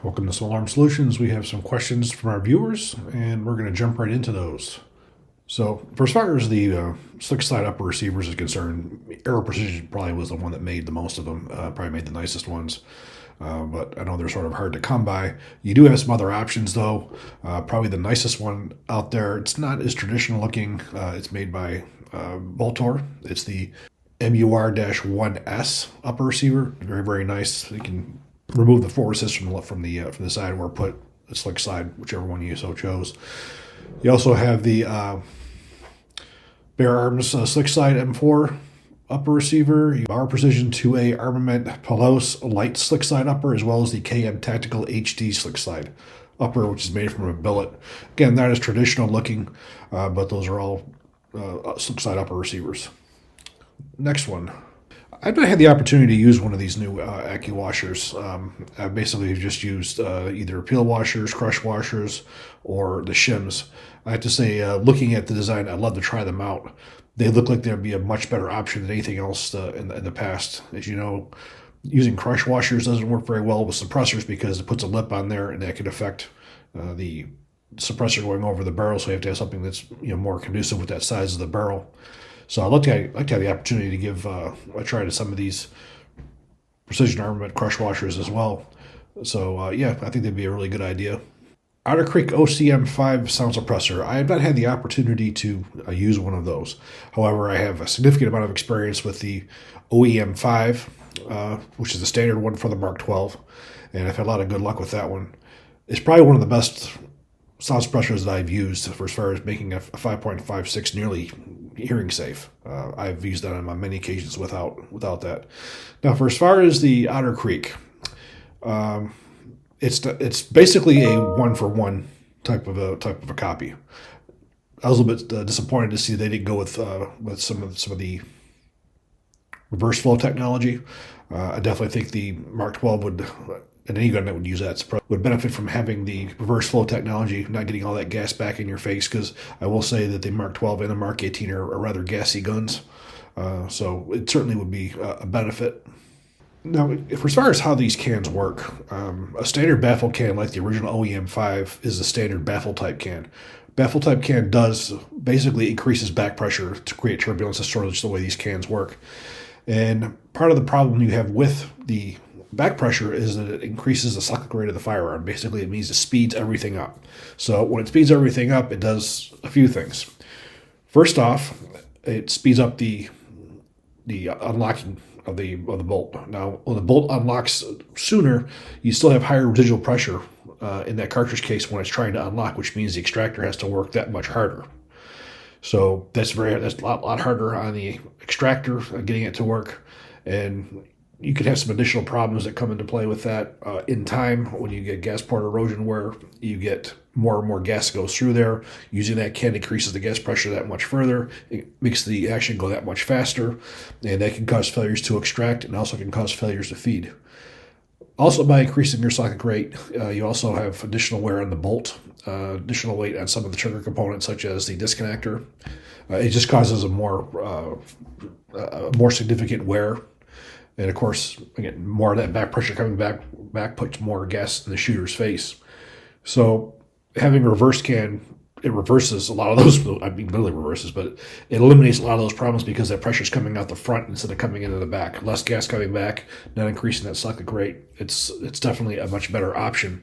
Welcome to Small Arm Solutions. We have some questions from our viewers, and we're going to jump right into those. So, for as far as the slick slide upper receivers is concerned, Aero Precision probably was the one that made the most of them, probably made the nicest ones. But I know they're sort of hard to come by. You do have some other options, though. Probably the nicest one out there, it's not as traditional looking. It's made by Voltor. It's the MUR-1S upper receiver. Very, very nice. You can remove the forward system from the side, or put a slick side, whichever one you so chose. You also have the Firearms slick side M4 upper receiver, our Precision 2A Armament Palos light slick side upper, as well as the KM Tactical HD slick side upper, which is made from a billet. Again, that is traditional looking, but those are all slick side upper receivers. Next one. I've not had the opportunity to use one of these new Accu-washers. I've basically just used either peel washers, crush washers, or the shims. I have to say, looking at the design, I'd love to try them out. They look like they'd be a much better option than anything else in the past. As you know, using crush washers doesn't work very well with suppressors because it puts a lip on there, and that can affect the suppressor going over the barrel. So you have to have something that's more conducive with that size of the barrel. So I'd like to have the opportunity to give a try to some of these precision armament crush washers as well. So yeah, I think that'd be a really good idea. Otter Creek OCM5 sound suppressor. I have not had the opportunity to use one of those. However, I have a significant amount of experience with the OEM5, which is the standard one for the Mark 12, and I've had a lot of good luck with that one. It's probably one of the best sound suppressors that I've used for as far as making a 5.56 nearly hearing safe. I've used that on many occasions without that. Now, for as far as the Otter Creek, it's basically a one-for-one type of a copy. I was a little bit disappointed to see they didn't go with some of the reverse flow technology. I definitely think the Mark 12 would, and any gun that would use that, would benefit from having the reverse flow technology, not getting all that gas back in your face, because I will say that the Mark 12 and the Mark 18 are rather gassy guns. So it certainly would be a benefit. Now, as far as how these cans work, a standard baffle can like the original OEM5 is a standard baffle type can. Baffle type can does basically increases back pressure to create turbulence. That's sort of just the way these cans work. And part of the problem you have with the back pressure is that it increases the cyclic rate of the firearm. Basically, it means it speeds everything up. So when it speeds everything up, it does a few things. First off, it speeds up the unlocking of the bolt. Now, when the bolt unlocks sooner, you still have higher residual pressure in that cartridge case when it's trying to unlock, which means the extractor has to work that much harder. So that's a lot harder on the extractor getting it to work, and you could have some additional problems that come into play with that in time when you get gas port erosion, where you get more and more gas goes through there. Using that can increases the gas pressure that much further. It makes the action go that much faster, and that can cause failures to extract and also can cause failures to feed. Also, by increasing your cyclic rate, you also have additional wear on the bolt, additional weight on some of the trigger components, such as the disconnector. It just causes a more significant wear. And of course, again, more of that back pressure coming back puts more gas in the shooter's face. So having a reverse can, it reverses a lot of those, I mean, literally reverses, but it eliminates a lot of those problems because that pressure is coming out the front instead of coming into the back. Less gas coming back, not increasing that cyclic rate. It's definitely a much better option.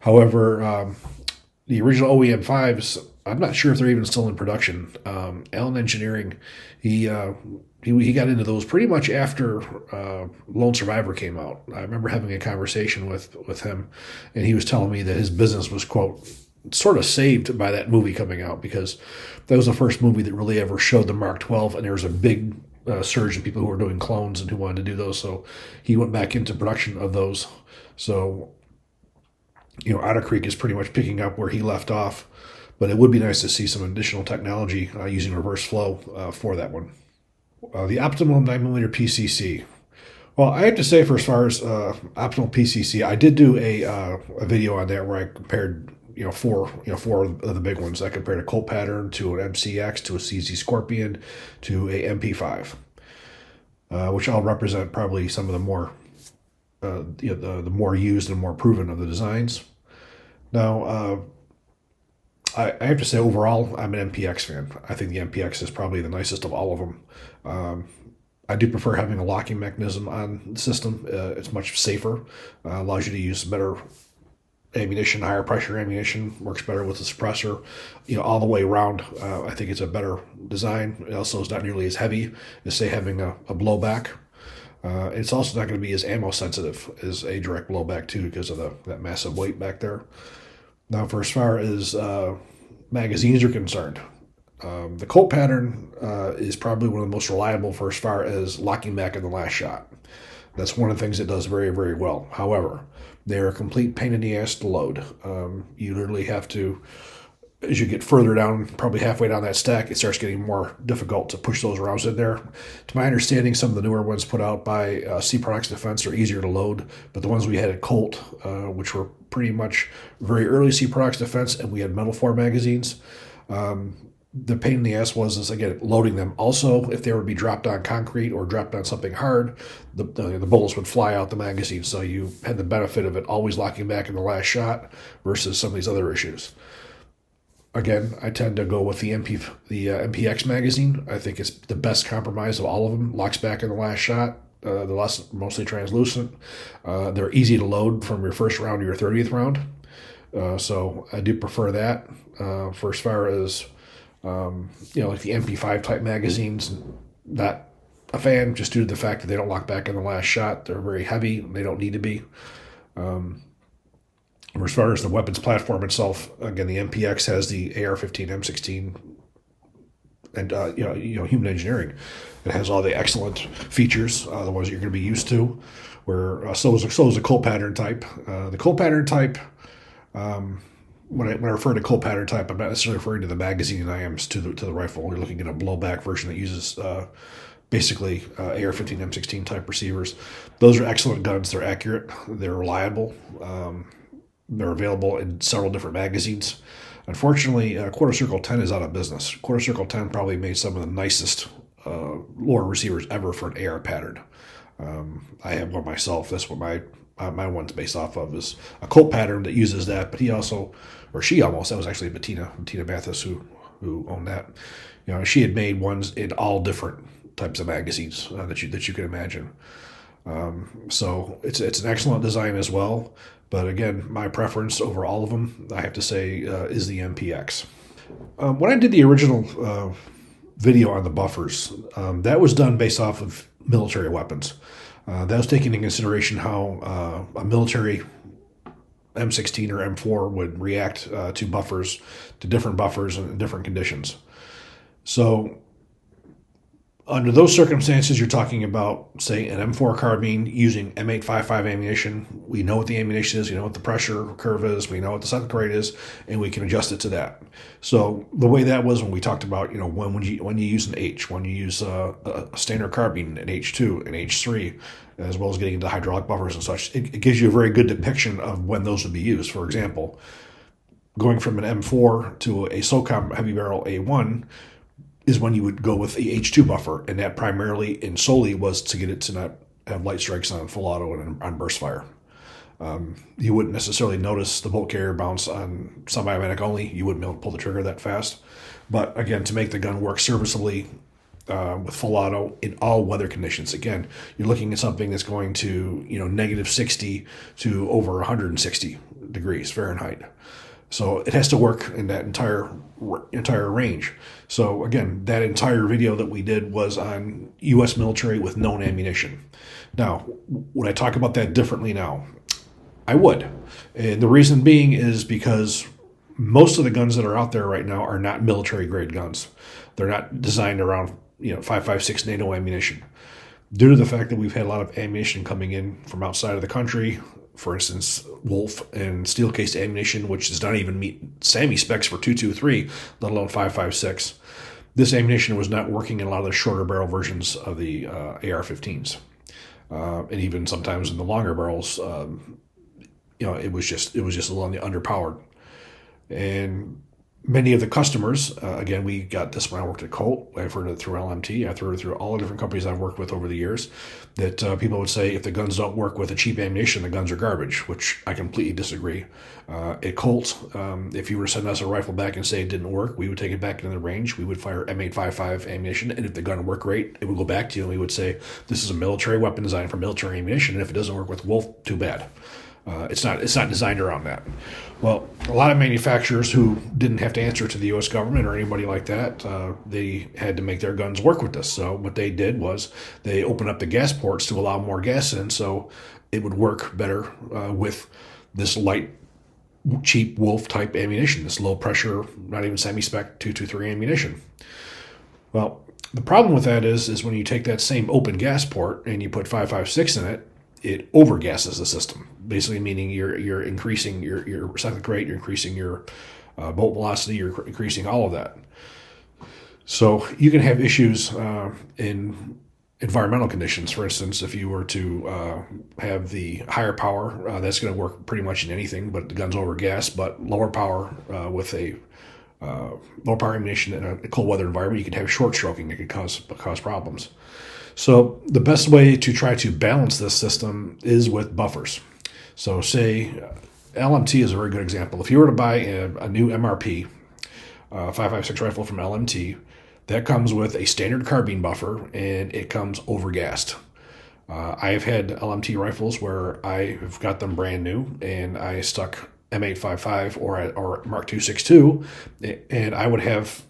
However, the original OEM5s, I'm not sure if they're even still in production. Allen Engineering, he got into those pretty much after Lone Survivor came out. I remember having a conversation with him, and he was telling me that his business was, quote, sort of saved by that movie coming out, because that was the first movie that really ever showed the Mark 12, and there was a big surge in people who were doing clones and who wanted to do those. So he went back into production of those. So, Otter Creek is pretty much picking up where he left off, but it would be nice to see some additional technology using reverse flow for that one. The optimal 9mm PCC. Well, I have to say, for as far as optimal PCC, I did do a video on that where I compared four of the big ones. I compared a Colt Pattern to an MCX to a CZ Scorpion to a MP5, which all represent probably some of the more the more used and more proven of the designs. Now, I have to say, overall, I'm an MPX fan. I think the MPX is probably the nicest of all of them. I do prefer having a locking mechanism on the system. It's much safer, allows you to use better ammunition, higher pressure ammunition, works better with the suppressor. All the way around, I think it's a better design. It also is not nearly as heavy as, say, having a blowback. It's also not going to be as ammo sensitive as a direct blowback too, because of that massive weight back there. Now, for as far as magazines are concerned, the Colt pattern is probably one of the most reliable for as far as locking back in the last shot. That's one of the things it does very, very well. However, they're a complete pain in the ass to load. You literally have to, as you get further down, probably halfway down that stack, it starts getting more difficult to push those rounds in there. To my understanding, some of the newer ones put out by C Products Defense are easier to load, but the ones we had at Colt, which were pretty much very early C Products Defense, and we had metal 4 magazines, the pain in the ass was again, loading them. Also, if they were to be dropped on concrete or dropped on something hard, the bullets would fly out the magazine, so you had the benefit of it always locking back in the last shot versus some of these other issues. Again, I tend to go with the MPX magazine. I think it's the best compromise of all of them. Locks back in the last shot. They're mostly translucent. They're easy to load from your first round to your 30th round. So I do prefer that. For as far as like the MP5 type magazines, not a fan, just due to the fact that they don't lock back in the last shot. They're very heavy. They don't need to be. As far as the weapons platform itself, again, the MPX has the AR-15, M16, and human engineering. It has all the excellent features, the ones you're going to be used to. Where so is the Colt pattern type. The Colt pattern type. When I refer to Colt pattern type, I'm not necessarily referring to the magazine IMs to the rifle. We're looking at a blowback version that uses basically AR-15, M16 type receivers. Those are excellent guns. They're accurate. They're reliable. They're available in several different magazines. Unfortunately, Quarter Circle 10 is out of business. Quarter Circle 10 probably made some of the nicest lower receivers ever for an AR pattern. I have one myself. That's what my one's based off of, is a Colt pattern that uses that. But that was actually Bettina Mathis who owned that. She had made ones in all different types of magazines that you can imagine. So it's an excellent design as well. But again, my preference over all of them, I have to say, is the MPX. When I did the original video on the buffers, that was done based off of military weapons. That was taking into consideration how a military M16 or M4 would react to different buffers in different conditions. So under those circumstances, you're talking about, say, an M4 carbine using M855 ammunition. We know what the ammunition is, we know what the pressure curve is, we know what the second rate is, and we can adjust it to that. So the way that was when we talked about, when you use an H, when you use a standard carbine, an H2, an H3, as well as getting into hydraulic buffers and such, it gives you a very good depiction of when those would be used. For example, going from an M4 to a SOCOM heavy barrel A1 is when you would go with the H2 buffer, and that primarily and solely was to get it to not have light strikes on full auto and on burst fire. You wouldn't necessarily notice the bolt carrier bounce on semi-automatic only. You wouldn't be able to pull the trigger that fast. But again, to make the gun work serviceably with full auto in all weather conditions, again, you're looking at something that's going to negative 60 to over 160 degrees Fahrenheit. So it has to work in that entire range. So again, that entire video that we did was on U.S. military with known ammunition. Now, would I talk about that differently now? I would. And the reason being is because most of the guns that are out there right now are not military grade guns. They're not designed around 5.56 NATO ammunition. Due to the fact that we've had a lot of ammunition coming in from outside of the country, for instance, Wolf and steel-cased ammunition, which does not even meet SAMI specs for 223, let alone 5.56. This ammunition was not working in a lot of the shorter barrel versions of the AR-15s, and even sometimes in the longer barrels, it was just a little underpowered. And Many of the customers, again, we got this when I worked at Colt. I've heard it through LMT. I've heard it through all the different companies I've worked with over the years, that people would say if the guns don't work with a cheap ammunition, the guns are garbage, which I completely disagree. At Colt, if you were to send us a rifle back and say it didn't work, we would take it back into the range. We would fire M855 ammunition, and if the gun worked great, it would go back to you, and we would say, this is a military weapon designed for military ammunition, and if it doesn't work with Wolf, too bad. It's not designed around that. Well, a lot of manufacturers who didn't have to answer to the U.S. government or anybody like that, they had to make their guns work with this. So what they did was they opened up the gas ports to allow more gas in, so it would work better with this light, cheap Wolf type ammunition, this low pressure, not even semi-spec 223 ammunition. Well, the problem with that is when you take that same open gas port and you put 5.56 in it, it overgasses the system, basically meaning you're increasing your cyclic rate, you're increasing your bolt velocity, you're increasing all of that. So you can have issues in environmental conditions. For instance, if you were to have the higher power, that's going to work pretty much in anything, but the gun's overgassed. But lower power with a lower power ammunition in a cold weather environment, you could have short stroking that could cause problems. So the best way to try to balance this system is with buffers. So say LMT is a very good example. If you were to buy a new MRP 5.56 rifle from LMT, that comes with a standard carbine buffer and it comes overgassed. I have had LMT rifles where I have got them brand new and I stuck M855 or Mark 262, and I would have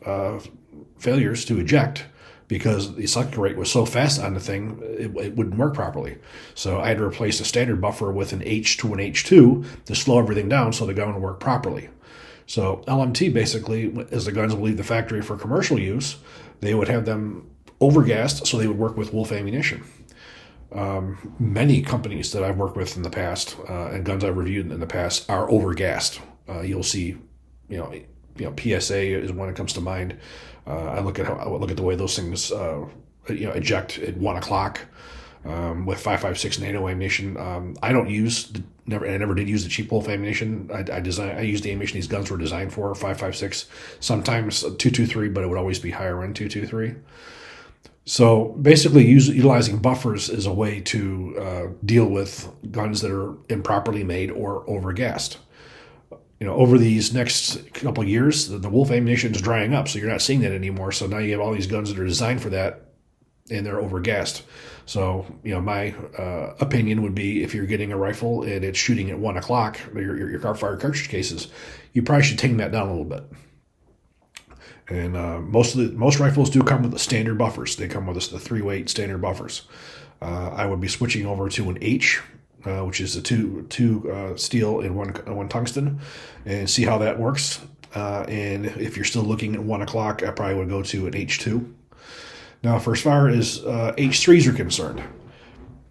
failures to eject because the cyclic rate was so fast on the thing, it wouldn't work properly. So I had to replace a standard buffer with an H to an H2 to slow everything down so the gun would work properly. So LMT basically, as the guns would leave the factory for commercial use, they would have them overgassed so they would work with Wolf ammunition. Many companies that I've worked with in the past and guns I've reviewed in the past are overgassed. You'll see, PSA is one that comes to mind. I look at the way those things eject at 1 o'clock with 5.56 NATO ammunition. I never did use the cheap Wolf ammunition. I used the ammunition these guns were designed for, 5.56, sometimes 223, but it would always be higher end 223. So basically, utilizing buffers is a way to deal with guns that are improperly made or overgassed. Over these next couple of years, the Wolf ammunition is drying up, so you're not seeing that anymore. So now you have all these guns that are designed for that, and they're overgassed. So, my opinion would be if you're getting a rifle and it's shooting at 1 o'clock, your fire cartridge cases, you probably should tame that down a little bit. And most rifles do come with the standard buffers. They come with the 3-weight standard buffers. I would be switching over to an H, which is a two steel and one tungsten, and see how that works. And if you're still looking at 1 o'clock, I probably would go to an H2. Now, for as far as H3s are concerned,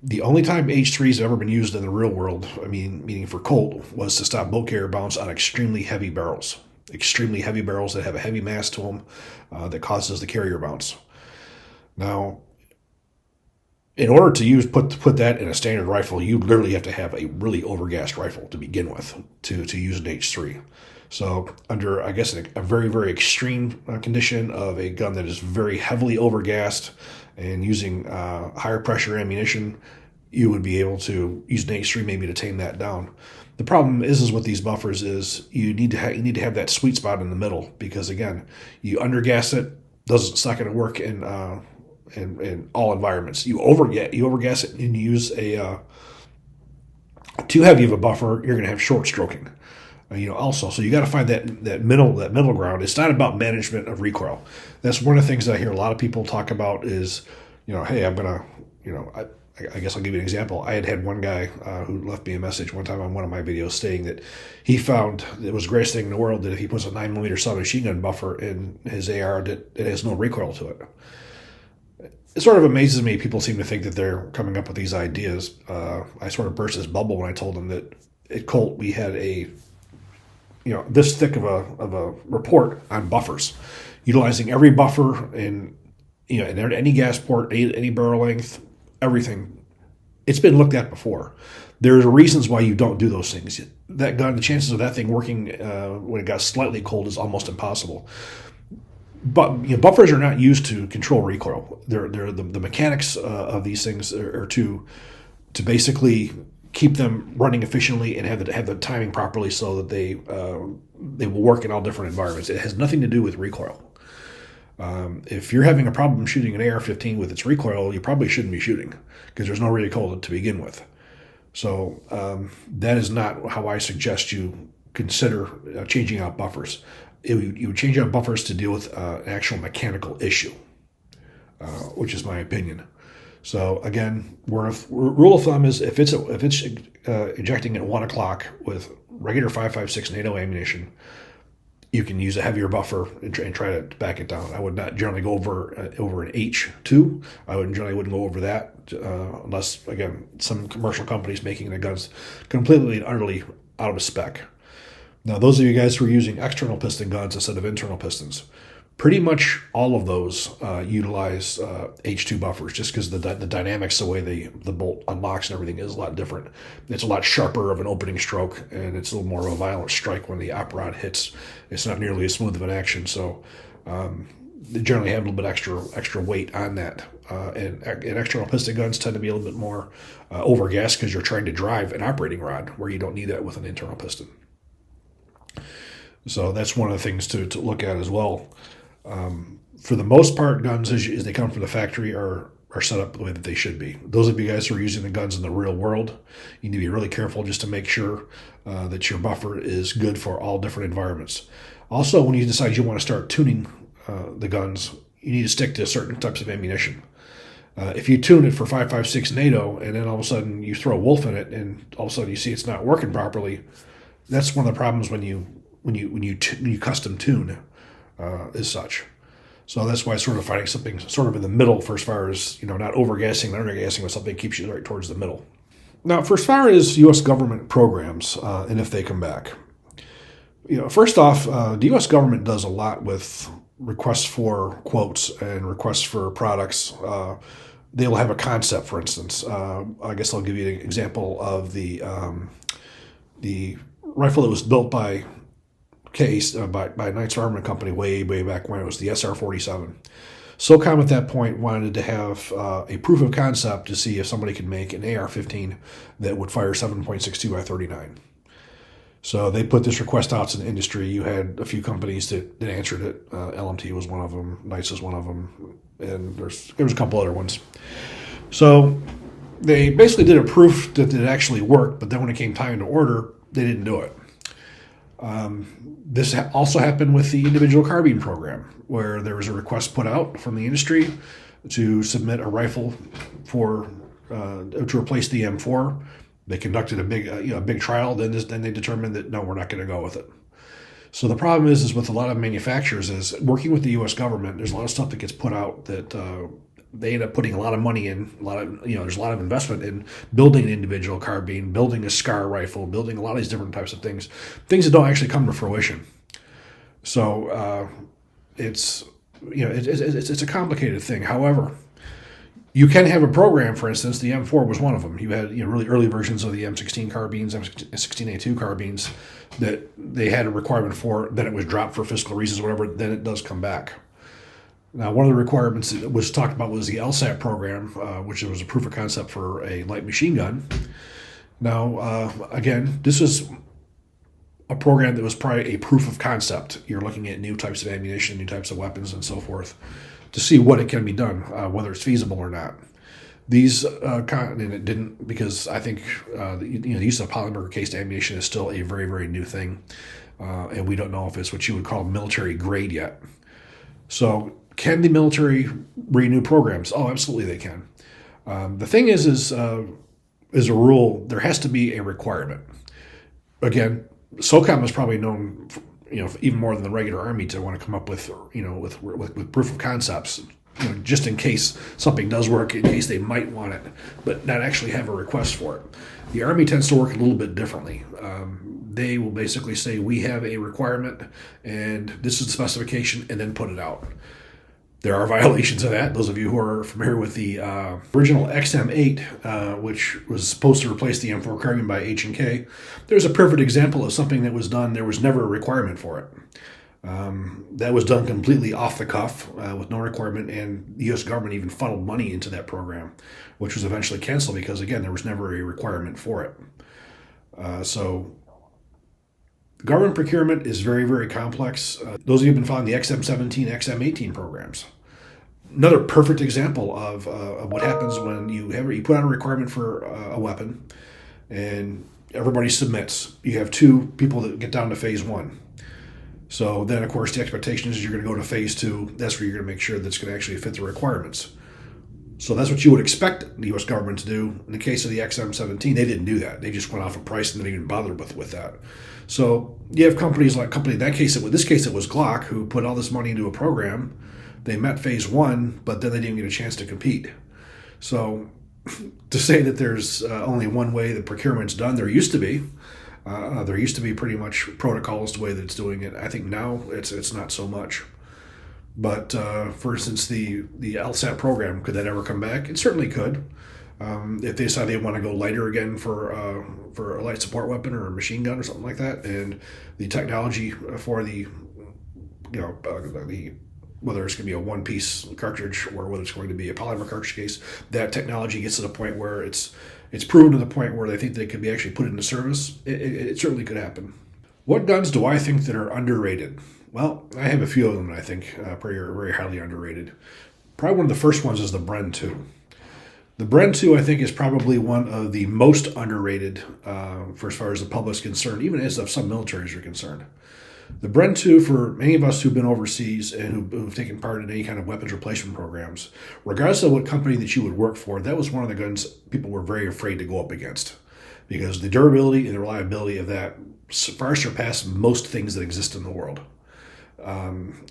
the only time H3s have ever been used in the real world, meaning for Colt, was to stop bolt carrier bounce on extremely heavy barrels. Extremely heavy barrels that have a heavy mass to them that causes the carrier bounce. Now, in order to put that in a standard rifle, you literally have to have a really overgassed rifle to begin with to use an H3. So under, I guess, a very, very extreme condition of a gun that is very heavily overgassed and using higher pressure ammunition, you would be able to use an H3 maybe to tame that down. The problem is with these buffers is you need to have that sweet spot in the middle, because again, you undergas it's not going to work in all environments. You overgas it and you use a too heavy of a buffer, you're going to have short stroking. Also, so you got to find that middle ground. It's not about management of recoil. That's one of the things that I hear a lot of people talk about is, hey, I'm gonna, I guess I'll give you an example. I had one guy who left me a message one time on one of my videos saying that he found it was the greatest thing in the world that if he puts a 9mm submachine gun buffer in his AR, that it has no recoil to it. It sort of amazes me. People seem to think that they're coming up with these ideas. I sort of burst this bubble when I told them that at Colt we had this thick of a report on buffers, utilizing every buffer in any gas port, any barrel length, everything. It's been looked at before. There's reasons why you don't do those things. That gun, the chances of that thing working when it got slightly cold is almost impossible. But buffers are not used to control recoil. They're the mechanics of these things are to basically keep them running efficiently and have the timing properly so that they will work in all different environments. It has nothing to do with recoil. If you're having a problem shooting an AR-15 with its recoil, you probably shouldn't be shooting because there's no recoil to begin with. So that is not how I suggest you consider changing out buffers. You would change out buffers to deal with an actual mechanical issue, which is my opinion. So again, rule of thumb is if it's ejecting at 1 o'clock with regular 5.56 NATO ammunition, you can use a heavier buffer and try to back it down. I would not generally go over an H2. I wouldn't go over that unless, again, some commercial companies making the guns completely and utterly out of spec. Now, those of you guys who are using external piston guns instead of internal pistons, pretty much all of those utilize H2 buffers just because the dynamics, the way the bolt unlocks and everything is a lot different. It's a lot sharper of an opening stroke, and it's a little more of a violent strike when the op rod hits. It's not nearly as smooth of an action, so they generally have a little bit extra weight on that. And external piston guns tend to be a little bit more overgassed because you're trying to drive an operating rod where you don't need that with an internal piston. So that's one of the things to look at as well. For the most part, guns as they come from the factory are set up the way that they should be. Those of you guys who are using the guns in the real world, you need to be really careful just to make sure that your buffer is good for all different environments. Also, when you decide you want to start tuning the guns, you need to stick to certain types of ammunition. If you tune it for 5.56 NATO and then all of a sudden you throw a wolf in it and all of a sudden you see it's not working properly, that's one of the problems when you custom tune as such. So that's why sort of finding something sort of in the middle for as far as, not overgassing and undergassing, but something keeps you right towards the middle. Now, for as far as U.S. government programs and if they come back, first off, the U.S. government does a lot with requests for quotes and requests for products. They'll have a concept, for instance. I guess I'll give you an example of the rifle that was built by Knight's Armament Company way back when. It was the SR-47. SOCOM at that point wanted to have a proof of concept to see if somebody could make an AR-15 that would fire 7.62 by 39. So they put this request out to the industry. You had a few companies that answered it. LMT was one of them. Knights was one of them. And there was a couple other ones. So they basically did a proof that it actually worked, but then when it came time to order, they didn't do it. This also happened with the individual carbine program, where there was a request put out from the industry to submit a rifle to replace the M4. They conducted a big trial. Then they determined that no, we're not going to go with it. So the problem is with a lot of manufacturers is working with the U.S. government. There's a lot of stuff that gets put out that they end up putting a lot of money in. There's a lot of investment in building an individual carbine, building a SCAR rifle, building a lot of these different types of things that don't actually come to fruition. So it's a complicated thing. However, you can have a program. For instance, the M4 was one of them. You had really early versions of the M16 carbines, M16A2 carbines that they had a requirement for. Then it was dropped for fiscal reasons or whatever. Then it does come back. Now, one of the requirements that was talked about was the LSAT program, which was a proof of concept for a light machine gun. Now, again, this is a program that was probably a proof of concept. You're looking at new types of ammunition, new types of weapons, and so forth to see what it can be done, whether it's feasible or not. These, and it didn't, because I think the use of polymer-cased ammunition is still a very, very new thing, and we don't know if it's what you would call military grade yet. So, can the military renew programs? Oh, absolutely they can. The thing is as a rule, there has to be a requirement. Again, SOCOM is probably known, even more than the regular Army to want to come up with proof of concepts, just in case something does work, in case they might want it, but not actually have a request for it. The Army tends to work a little bit differently. They will basically say, we have a requirement, and this is the specification, and then put it out. There are violations of that. Those of you who are familiar with the original XM8, which was supposed to replace the M4 carbine by H&K, there's a perfect example of something that was done. There was never a requirement for it. That was done completely off the cuff with no requirement, and the U.S. government even funneled money into that program, which was eventually canceled because, again, there was never a requirement for it. So government procurement is very, very complex. Those of you who have been following the XM17, XM18 programs. Another perfect example of what happens when you put out a requirement for a weapon and everybody submits. You have two people that get down to phase one. So then, of course, the expectation is you're going to go to phase two. That's where you're going to make sure that's going to actually fit the requirements. So that's what you would expect the U.S. government to do. In the case of the XM17, they didn't do that. They just went off a price and didn't even bother with that. So you have companies in this case it was Glock, who put all this money into a program. They met phase one, but then they didn't get a chance to compete. So to say that there's only one way that procurement's done, there used to be. There used to be pretty much protocols the way that it's doing it. I think now it's not so much. But for instance, the LSAT program, could that ever come back? It certainly could. If they decide they want to go lighter again for a light support weapon or a machine gun or something like that, and the technology for the whether it's going to be a one-piece cartridge or whether it's going to be a polymer cartridge case, that technology gets to the point where it's proven to the point where they think they could be actually put into service. It certainly could happen. What guns do I think that are underrated? Well, I have a few of them that I think are very highly underrated. Probably one of the first ones is the Bren 2. The Bren 2, I think, is probably one of the most underrated for as far as the public is concerned, even as some militaries are concerned. The Bren 2, for many of us who've been overseas and who've taken part in any kind of weapons replacement programs, regardless of what company that you would work for, that was one of the guns people were very afraid to go up against, because the durability and the reliability of that far surpassed most things that exist in the world.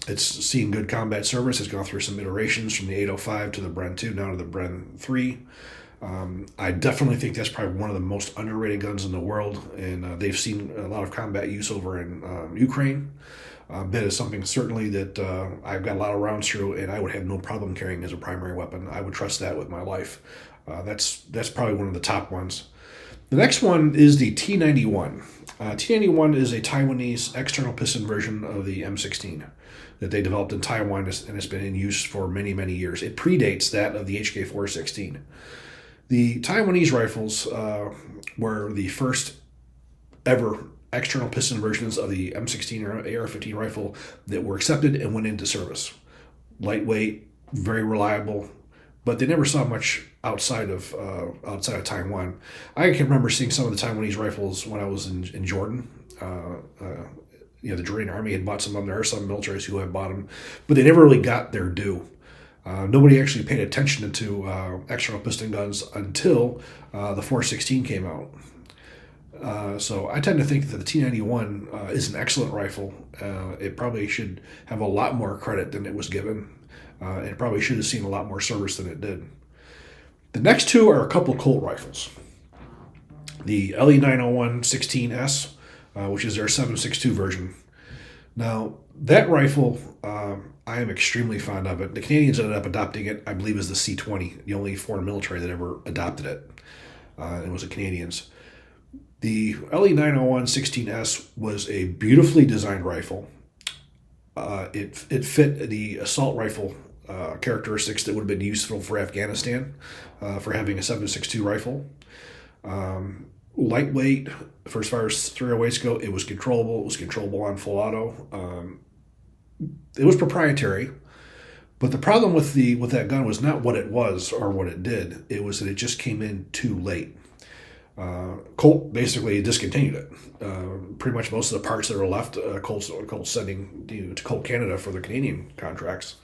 It's seen good combat service. It's gone through some iterations from the 805 to the Bren 2, now to the Bren 3. I definitely think that's probably one of the most underrated guns in the world, and they've seen a lot of combat use over in Ukraine. That is something certainly that I've got a lot of rounds through, and I would have no problem carrying as a primary weapon. I would trust that with my life. That's probably one of the top ones. The next one is the T91. T91 is a Taiwanese external piston version of the M16 that they developed in Taiwan, and it's been in use for many, many years. It predates that of the HK416. The Taiwanese rifles were the first ever external piston versions of the M16 or AR-15 rifle that were accepted and went into service. Lightweight, very reliable, but they never saw much outside of Taiwan. I can remember seeing some of the Taiwanese rifles when I was in Jordan. The Jordanian army had bought some of them. There are some militaries who have bought them, but they never really got their due. Nobody actually paid attention to external piston guns until the 416 came out. So I tend to think that the T91 is an excellent rifle. It probably should have a lot more credit than it was given. It probably should have seen a lot more service than it did. The next two are a couple Colt rifles. The LE901 16S, which is their 7.62 version. Now, that rifle, I am extremely fond of it. The Canadians ended up adopting it, I believe, as the C-20, the only foreign military that ever adopted it. It was the Canadians. The LE901 16S was a beautifully designed rifle. It fit the assault rifle characteristics that would have been useful for Afghanistan, for having a 7.62 rifle. Lightweight, for as far as 308s go, it was controllable. It was controllable on full auto. It was proprietary, but the problem with that gun was not what it was or what it did. It was that it just came in too late. Colt basically discontinued it. Pretty much most of the parts that were left, Colt's sending to Colt Canada for the Canadian contracts.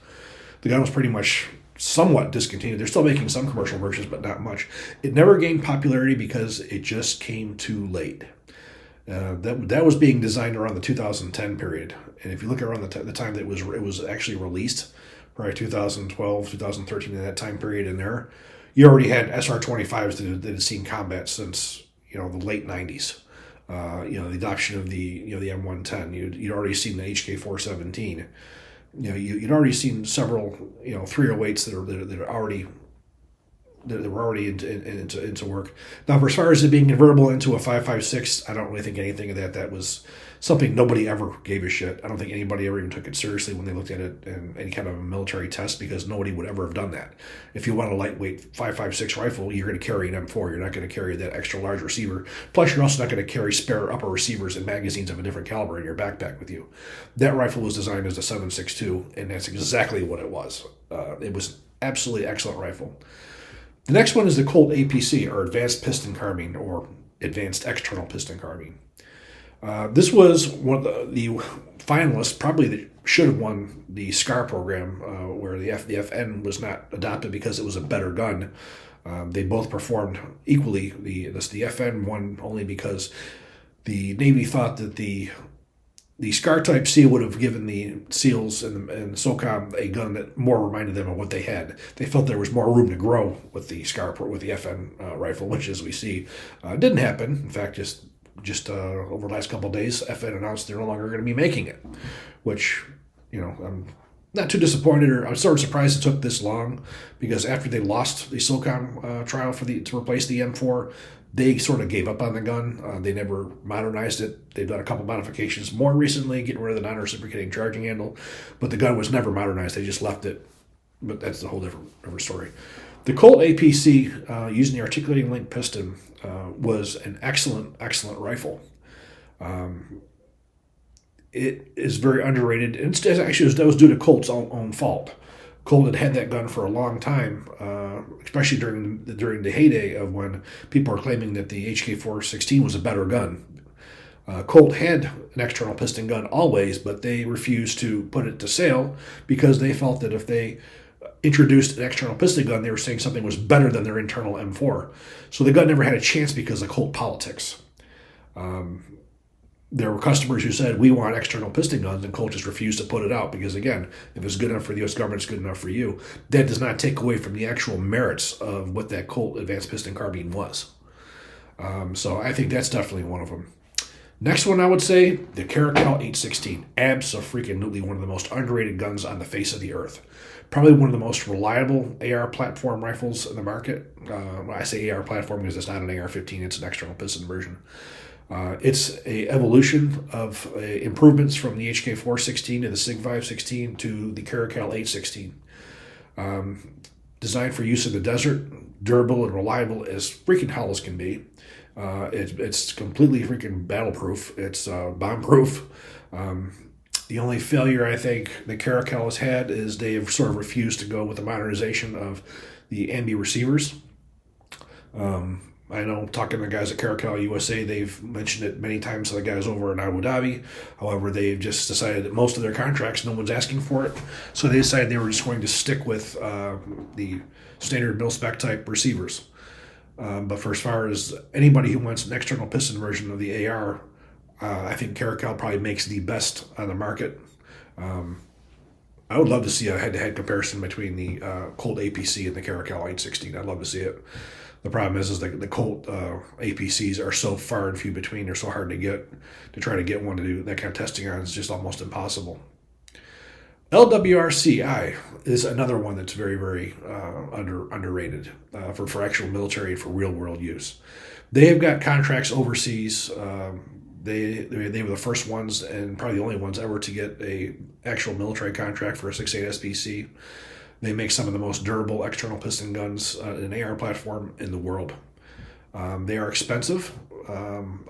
The gun was pretty much somewhat discontinued. They're still making some commercial versions, but not much. It never gained popularity because it just came too late. That was being designed around the 2010 period, and if you look around the time that it was actually released, probably 2012, 2013, in that time period in there, you already had SR-25s that had seen combat since the late 90s. The adoption of the M110. You'd already seen the HK417. you'd already seen several 308s that were already into work. Now, for as far as it being convertible into a 5.56, I don't really think anything of that. That was something nobody ever gave a shit. I don't think anybody ever even took it seriously when they looked at it in any kind of a military test, because nobody would ever have done that. If you want a lightweight 5.56 rifle, you're going to carry an M4. You're not going to carry that extra large receiver. Plus, you're also not going to carry spare upper receivers and magazines of a different caliber in your backpack with you. That rifle was designed as a 7.62, and that's exactly what it was. It was absolutely excellent rifle. The next one is the Colt APC, or Advanced Piston Carbine, or Advanced External Piston Carbine. This was one of the finalists, probably that should have won the SCAR program, where the FN was not adopted because it was a better gun. They both performed equally. The FN won only because the Navy thought that the SCAR Type C would have given the SEALs and SOCOM a gun that more reminded them of what they had. They felt there was more room to grow with the with the FN rifle, which, as we see, didn't happen. In fact, just over the last couple of days, FN announced they're no longer going to be making it, which, I'm not too disappointed, or I'm sort of surprised it took this long, because after they lost the SOCOM trial to replace the M4, they sort of gave up on the gun. They never modernized it. They've done a couple modifications more recently, getting rid of the non-reciprocating charging handle, but the gun was never modernized. They just left it. But that's a whole different story. The Colt APC, using the articulating link piston, was an excellent rifle. It is very underrated. And that was due to Colt's own fault. Colt had that gun for a long time, especially during the heyday of when people were claiming that the HK416 was a better gun. Colt had an external piston gun always, but they refused to put it to sale because they felt that if they introduced an external piston gun, they were saying something was better than their internal M4. So the gun never had a chance because of Colt politics. There were customers who said, we want external piston guns, and Colt just refused to put it out because, again, if it's good enough for the U.S. government, it's good enough for you. That does not take away from the actual merits of what that Colt Advanced Piston Carbine was. So I think that's definitely one of them. Next one, I would say, the Caracal 816. Abso-freaking-lutely one of the most underrated guns on the face of the earth. Probably one of the most reliable AR platform rifles in the market. When I say AR platform, because it's not an AR-15, it's an external piston version. It's a evolution of improvements from the HK416 to the SIG 516 to the Caracal 816. Designed for use in the desert, durable and reliable as freaking hell as can be. It's completely freaking battle-proof. It's bomb-proof. The only failure I think the Caracal has had is they've sort of refused to go with the modernization of the ambi receivers. I know, talking to the guys at Caracal USA, they've mentioned it many times to the guys over in Abu Dhabi. However, they've just decided that most of their contracts, no one's asking for it. So they decided they were just going to stick with the standard mil-spec type receivers. But for as far as anybody who wants an external piston version of the AR, I think Caracal probably makes the best on the market. I would love to see a head-to-head comparison between the Colt APC and the Caracal 816. I'd love to see it. The problem is the Colt APCs are so far and few between. They're so hard to get. To try to get one to do that kind of testing on is just almost impossible. LWRCI is another one that's very, very underrated for actual military and for real-world use. They have got contracts overseas. They were the first ones and probably the only ones ever to get a actual military contract for a 6.8 SPC. They make some of the most durable external piston guns in an AR platform in the world. They are expensive.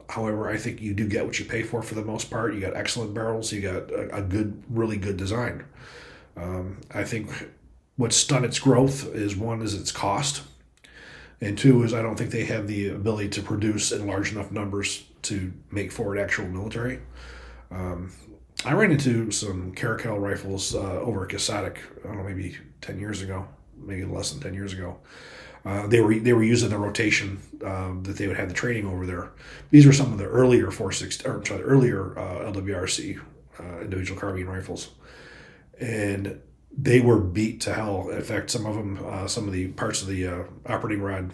However, I think you do get what you pay for the most part. You got excellent barrels. You got a really good design. I think what's stunned its growth is, one, is its cost. And two is I don't think they have the ability to produce in large enough numbers to make for an actual military. I ran into some Caracal rifles over at Casatic, I don't know, maybe 10 years ago, maybe less than 10 years ago. They were using the rotation that they would have the training over there. These were some of the earlier earlier LWRC individual carbine rifles, and they were beat to hell. In fact, some of them, some of the parts of the operating rod,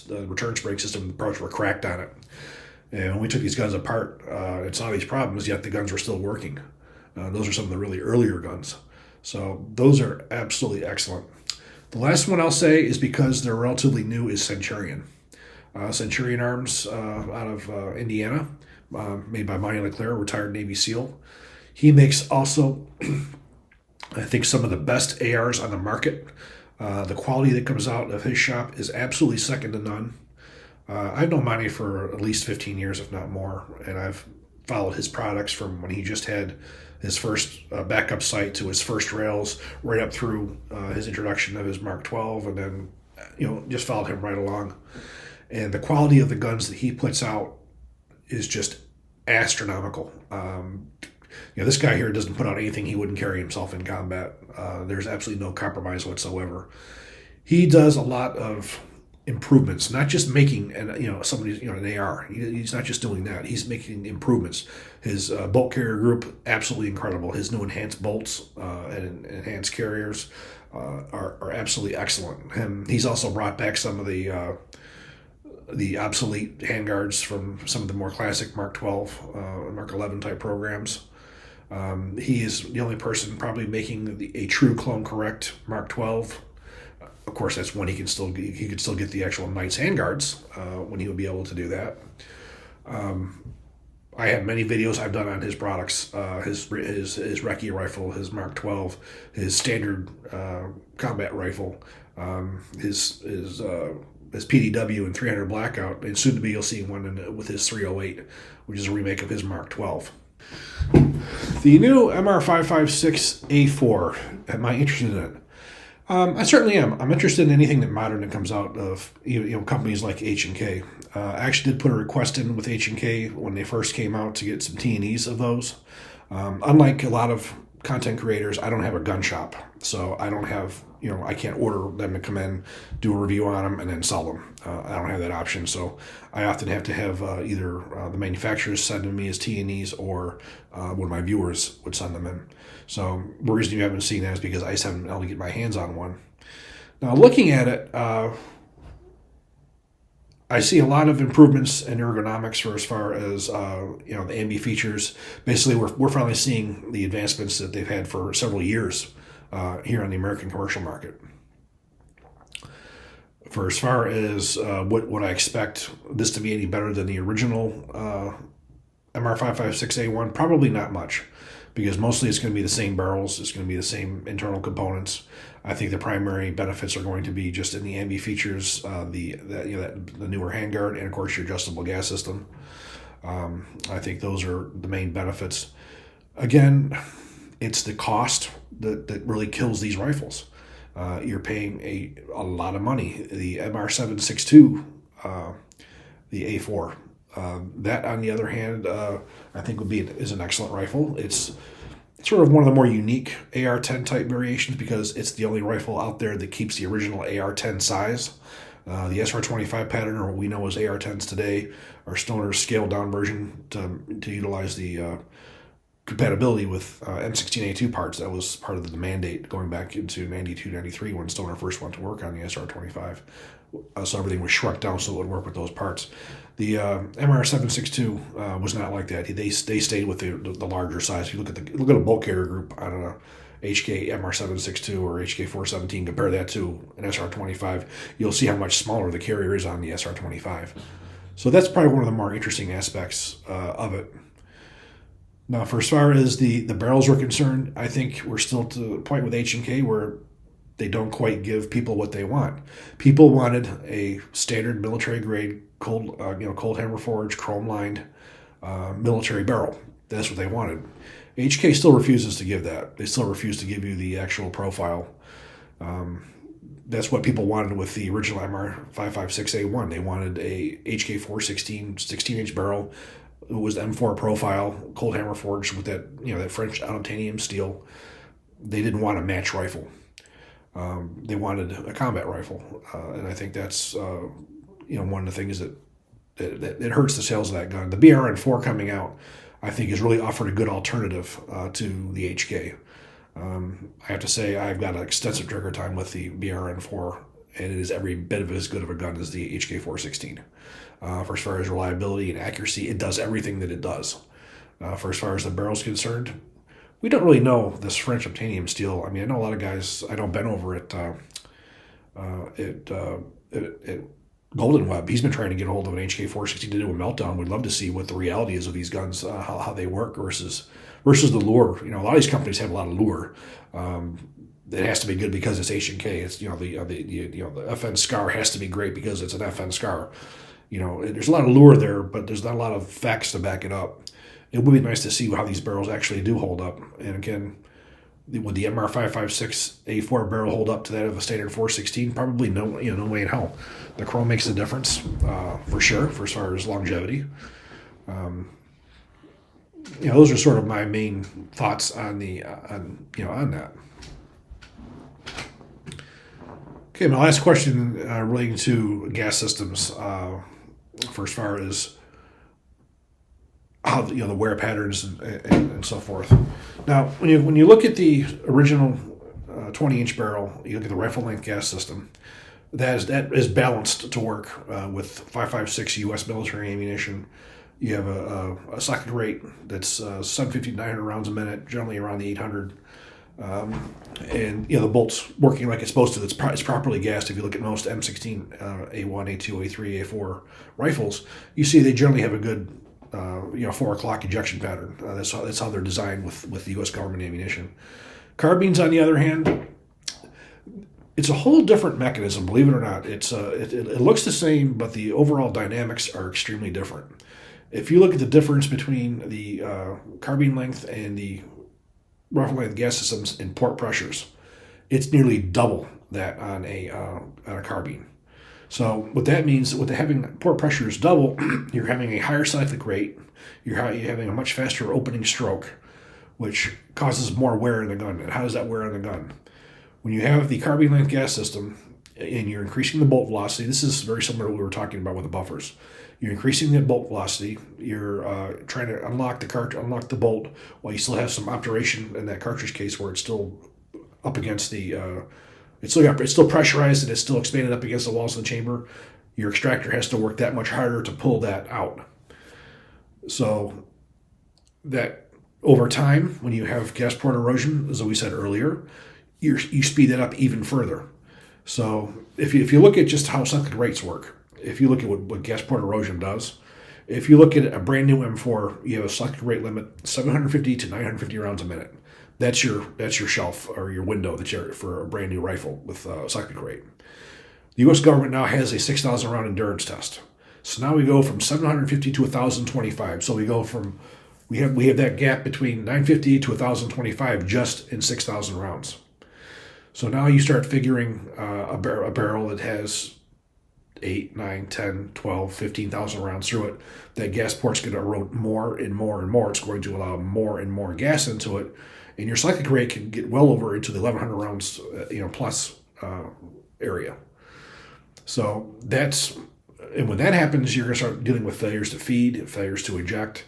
return spring system parts were cracked on it. And when we took these guns apart, it saw these problems, yet the guns were still working. Those are some of the really earlier guns. So those are absolutely excellent. The last one I'll say is because they're relatively new is Centurion. Centurion Arms out of Indiana, made by Monty LeClaire, retired Navy SEAL. He makes also, I think, some of the best ARs on the market. The quality that comes out of his shop is absolutely second to none. I've known Monty for at least 15 years, if not more, and I've followed his products from when he just had his first backup sight to his first rails, right up through his introduction of his Mark 12, and then just followed him right along. And the quality of the guns that he puts out is just astronomical. This guy here doesn't put out anything he wouldn't carry himself in combat. There's absolutely no compromise whatsoever. He does a lot of improvements, not just making somebody's an AR. He's not just doing that. He's making improvements. His bolt carrier group, absolutely incredible. His new enhanced bolts and enhanced carriers are absolutely excellent. And he's also brought back some of the obsolete handguards from some of the more classic Mark 12, Mark 11 type programs. He is the only person probably making a true clone correct Mark 12. Of course, that's when he could still get the actual Knight's handguards when he would be able to do that. I have many videos I've done on his products, his recce rifle, his Mark 12, his standard combat rifle, his PDW and 300 Blackout, and soon to be you'll see one with his 308, which is a remake of his Mark 12. The new MR556A4, am I interested in it? I certainly am. I'm interested in anything that modern that comes out of companies like H&K. I actually did put a request in with H&K when they first came out to get some T&Es of those. Unlike a lot of content creators, I don't have a gun shop, so I don't have I can't order them to come in, do a review on them, and then sell them. I don't have that option, so I often have to have either the manufacturers send them me as T&Es or one of my viewers would send them in. So the reason you haven't seen that is because I just haven't been able to get my hands on one. Now, looking at it, I see a lot of improvements in ergonomics for as far as the ambi features. Basically, we're finally seeing the advancements that they've had for several years here on the American commercial market. For as far as what I expect this to be any better than the original MR556A1, probably not much, because mostly it's going to be the same barrels, it's going to be the same internal components. I think the primary benefits are going to be just in the ambi features, the newer handguard, and of course your adjustable gas system. I think those are the main benefits. Again, it's the cost that really kills these rifles. You're paying a lot of money. The MR762, the A4, that on the other hand, I think is an excellent rifle. It's sort of one of the more unique AR-10 type variations because it's the only rifle out there that keeps the original AR-10 size. The SR-25 pattern, or what we know as AR-10s today, are Stoner's scaled down version to utilize the compatibility with M16A2 parts. That was part of the mandate going back into 92, 93 when Stoner first went to work on the SR-25. So everything was shrunk down so it would work with those parts. The MR762 was not like that. They stayed with the larger size. If you look at a bolt carrier group on a HK MR762 or HK417, compare that to an SR-25, you'll see how much smaller the carrier is on the SR-25. So that's probably one of the more interesting aspects of it. Now, for as far as the barrels are concerned, I think we're still to the point with H&K where they don't quite give people what they want. People wanted a standard military grade cold hammer forged, chrome lined military barrel. That's what they wanted. HK still refuses to give that. They still refuse to give you the actual profile. That's what people wanted with the original MR556A1. They wanted a HK416 16-inch barrel. It was the M4 profile, cold hammer forged with that French titanium steel. They didn't want a match rifle. They wanted a combat rifle, and I think that's one of the things that it hurts the sales of that gun. The BRN4 coming out, I think, has really offered a good alternative to the HK. I have to say I've got an extensive trigger time with the BRN4, and it is every bit of as good of a gun as the HK416. For as far as reliability and accuracy, it does everything that it does. For as far as the barrel's concerned, We don't really know this French obtainium steel. I mean, I know a lot of guys. I know Ben over at, at Golden Web. He's been trying to get a hold of an HK 416 to do a meltdown. We'd love to see what the reality is of these guns, how they work versus the lure. You know, a lot of these companies have a lot of lure. It has to be good because it's H&K. It's the FN Scar has to be great because it's an FN Scar. You know, there's a lot of lure there, but there's not a lot of facts to back it up. It would be nice to see how these barrels actually do hold up. And again, would the MR556A4 barrel hold up to that of a standard 416? Probably no. No way in hell. The chrome makes a difference for sure, for as far as longevity. Those are sort of my main thoughts on on that. Okay, my last question relating to gas systems, for as far as how the wear patterns and so forth. Now, when you look at the original 20-inch barrel, you look at the rifle length gas system. That is balanced to work with 5.56 U.S. military ammunition. You have a cyclic rate that's 750 to 900 rounds a minute, generally around the 800. And the bolt's working like it's supposed to. It's properly gassed. If you look at most M16, A1, A2, A3, A4 rifles, you see they generally have a good 4 o'clock ejection pattern. That's how they're designed with the U.S. government ammunition. Carbines, on the other hand, it's a whole different mechanism. Believe it or not, it looks the same, but the overall dynamics are extremely different. If you look at the difference between the carbine length and the rifle length gas systems in port pressures, it's nearly double that on a carbine. So what that means, with having port pressures double, you're having a higher cyclic rate, you're having a much faster opening stroke, which causes more wear in the gun. And how does that wear on the gun? When you have the carbine length gas system and you're increasing the bolt velocity, this is very similar to what we were talking about with the buffers. You're increasing the bolt velocity. You're trying to unlock the bolt while you still have some obturation in that cartridge case where it's still up against the. It's still pressurized and it's still expanded up against the walls of the chamber. Your extractor has to work that much harder to pull that out. So that over time, when you have gas port erosion, as we said earlier, you speed that up even further. So if you look at just how cyclic rates work, if you look at what gas port erosion does, if you look at a brand new M4, you have a cyclic rate limit 750 to 950 rounds a minute. That's your shelf or your window for a brand new rifle with cyclic rate. The U.S. government now has a 6,000 round endurance test. So now we go from 750 to 1,025. So we have that gap between 950 to 1,025 just in 6,000 rounds. So now you start figuring a barrel that has 8, 9, 10, 12, 15,000 rounds through it. That gas port's going to erode more and more and more. It's going to allow more and more gas into it. And your cyclic rate can get well over into the 1,100 rounds, plus area. So and when that happens, you're going to start dealing with failures to feed, failures to eject.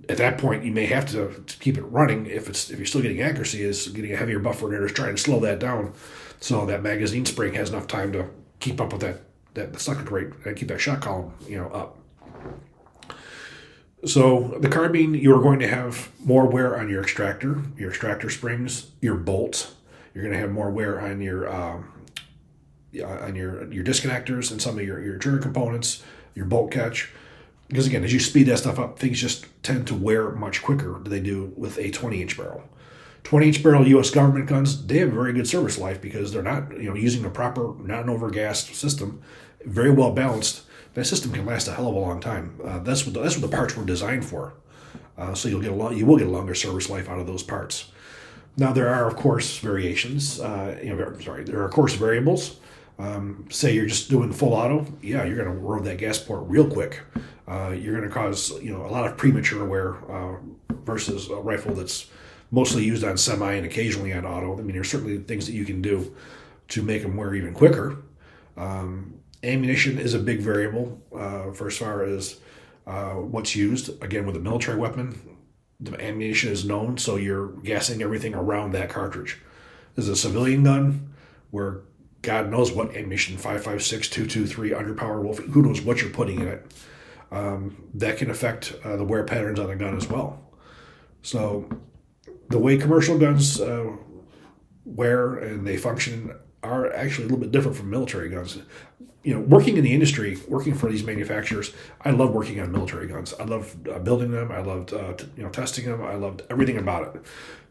At that point, you may have to keep it running if you're still getting accuracy, is getting a heavier buffer there to try and slow that down, so that magazine spring has enough time to keep up with that cyclic rate and keep that shot column up. So the carbine, you're going to have more wear on your extractor springs, your bolts. You're going to have more wear on your disconnectors and some of your trigger components, your bolt catch. Because again, as you speed that stuff up, things just tend to wear much quicker than they do with a 20-inch barrel. 20-inch barrel U.S. government guns, they have a very good service life because they're not using the proper, not an overgassed system, very well balanced. That system can last a hell of a long time. That's what the parts were designed for. So you will get a longer service life out of those parts. Now there are of course variations. There are of course variables. Say you're just doing full auto, you're going to erode that gas port real quick. You're going to cause a lot of premature wear versus a rifle that's mostly used on semi and occasionally on auto. I mean, there's certainly things that you can do to make them wear even quicker. Ammunition is a big variable for as far as what's used. Again, with a military weapon, the ammunition is known, so you're gassing everything around that cartridge. This is a civilian gun where God knows what ammunition, 5.56, 223, underpower wolf, who knows what you're putting in it. That can affect the wear patterns on the gun as well. So The way commercial guns wear and they function are actually a little bit different from military guns. Working in the industry, working for these manufacturers, I love working on military guns. I love building them. I loved testing them. I loved everything about it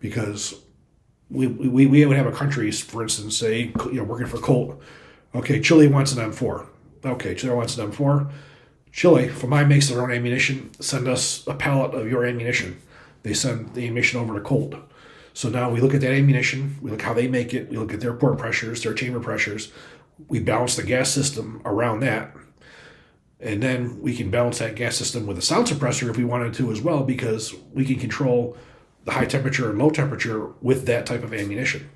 because we would have a country, for instance, say working for Colt. Okay, Chile wants an M4. Okay, Chile wants an M4. Chile, for mine, makes their own ammunition. Send us a pallet of your ammunition. They send the ammunition over to Colt. So now we look at that ammunition, we look how they make it, we look at their port pressures, their chamber pressures, we balance the gas system around that, and then we can balance that gas system with a sound suppressor if we wanted to as well, because we can control the high temperature and low temperature with that type of ammunition.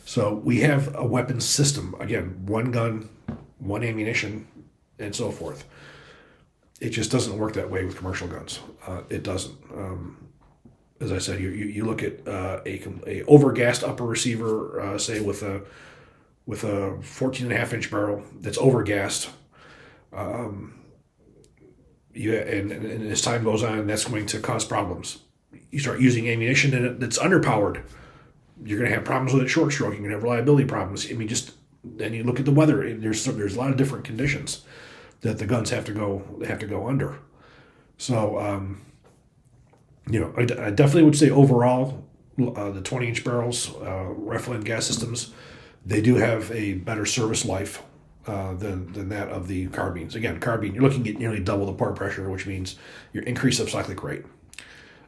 So we have a weapons system. Again, one gun, one ammunition, and so forth. It just doesn't work that way with commercial guns. It doesn't. As I said, you look at a overgassed upper receiver, say with a 14.5-inch barrel that's overgassed. And as time goes on, that's going to cause problems. You start using ammunition that's underpowered, you're going to have problems with it short stroking. You're going to have reliability problems. I mean, just then you look at the weather. There's a lot of different conditions that the guns have to go under. So I definitely would say overall, the 20-inch barrels, rifle and gas systems, they do have a better service life than that of the carbines. Again, carbine, you're looking at nearly double the port pressure, which means your increase of cyclic rate.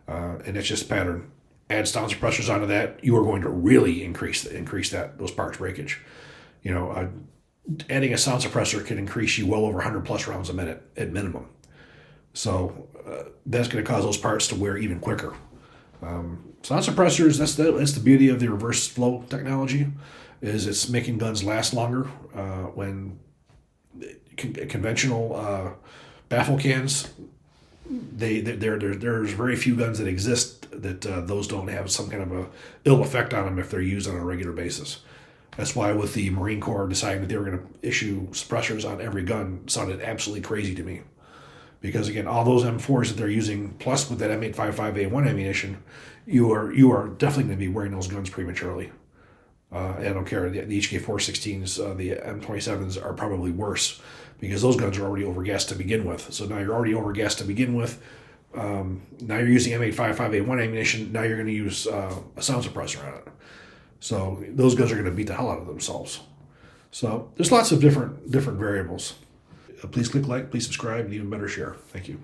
And it's just a pattern. Add sound suppressors onto that, you are going to really increase those parts breakage. Adding a sound suppressor can increase you well over 100 plus rounds a minute at minimum. So that's going to cause those parts to wear even quicker. Sound suppressors, that's the beauty of the reverse flow technology, is it's making guns last longer. When conventional baffle cans, there's very few guns that exist that those don't have some kind of a ill effect on them if they're used on a regular basis. That's why with the Marine Corps deciding that they were going to issue suppressors on every gun sounded absolutely crazy to me. Because again, all those M4s that they're using, plus with that M855A1 ammunition, you are definitely going to be wearing those guns prematurely. I don't care. The HK416s, the M27s are probably worse because those guns are already overgassed to begin with. So now you're already overgassed to begin with. Now you're using M855A1 ammunition. Now you're going to use a sound suppressor on it. So those guns are going to beat the hell out of themselves. So there's lots of different variables. Please click like, please subscribe, and even better share. Thank you.